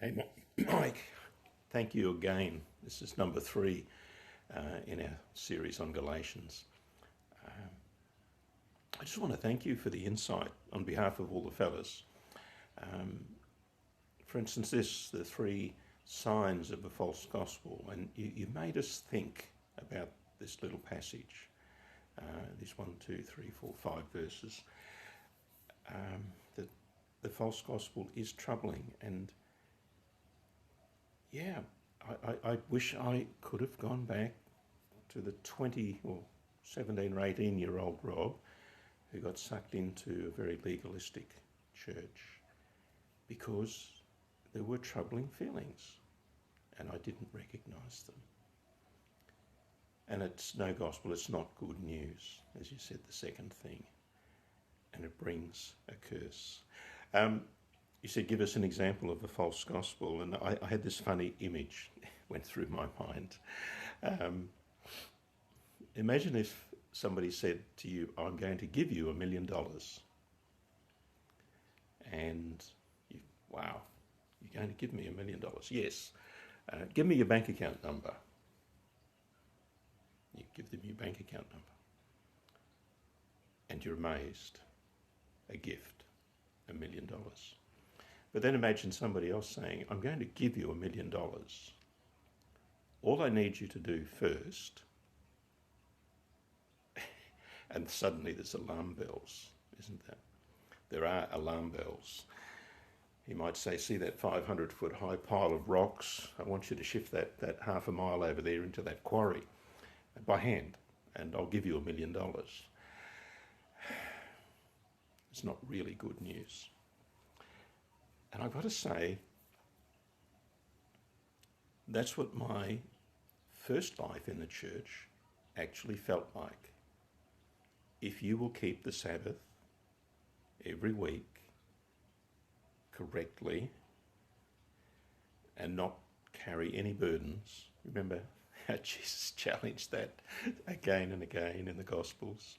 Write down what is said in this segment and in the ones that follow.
Hey, Mike, thank you again. This is number 3 in our series on Galatians. I just want to thank you for the insight on behalf of all the fellas. For instance, the 3 signs of a false gospel, and you made us think about this little passage, these 1, 2, 3, 4, 5 verses. That the false gospel is troubling, and yeah, I wish I could have gone back to the 20 or 17 or 18-year-old Rob who got sucked into a very legalistic church because there were troubling feelings and I didn't recognise them. And it's no gospel, it's not good news, as you said, the second thing, and it brings a curse. You said, give us an example of a false gospel, and I had this funny image went through my mind. Imagine if somebody said to you, I'm going to give you $1 million. And you, wow, you're going to give me $1 million? Yes. Give me your bank account number. You give them your bank account number. And you're amazed. A gift, $1 million. But then imagine somebody else saying, I'm going to give you $1 million. All I need you to do first, and suddenly there's alarm bells, isn't there? There are alarm bells. He might say, see that 500-foot high pile of rocks? I want you to shift that half a mile over there into that quarry by hand, and I'll give you $1 million. It's not really good news. And I've got to say, that's what my first life in the church actually felt like. If you will keep the Sabbath every week correctly and not carry any burdens, remember how Jesus challenged that again and again in the Gospels.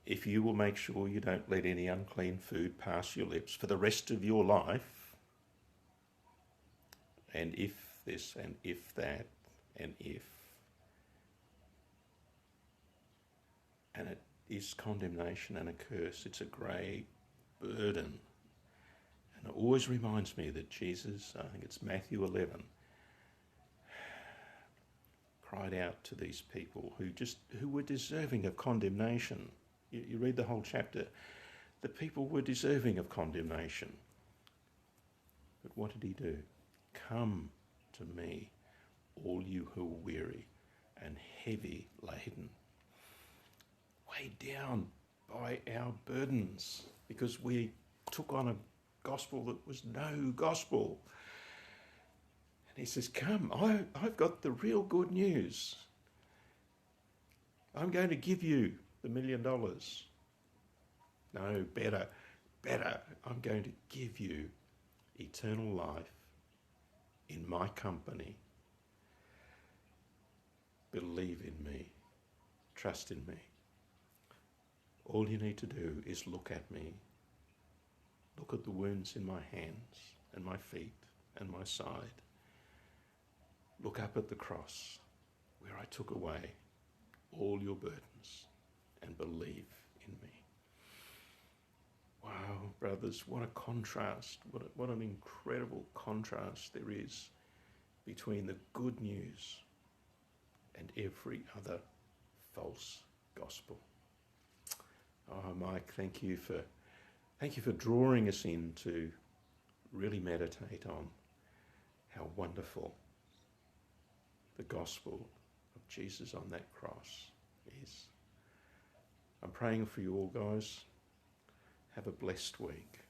If you will make sure you don't let any unclean food pass your lips for the rest of your life, and if this and if that and if, and it is condemnation and a curse, it's a great burden. And it always reminds me that Jesus, I think it's Matthew 11, cried out to these people who were deserving of condemnation. You read the whole chapter. The people were deserving of condemnation. But what did he do? Come to me, all you who are weary and heavy laden, weighed down by our burdens, because we took on a gospel that was no gospel. And he says, come, I've got the real good news. I'm going to give you the $1 million. No, better. I'm going to give you eternal life in my company. Believe in me. Trust in me. All you need to do is look at me. Look at the wounds in my hands and my feet and my side. Look up at the cross where I took away all your burdens and believe in me. Wow, brothers, what a contrast, what an incredible contrast there is between the good news and every other false gospel. Oh, Mike, thank you for drawing us in to really meditate on how wonderful the gospel of Jesus on that cross is. I'm praying for you all, guys. Have a blessed week.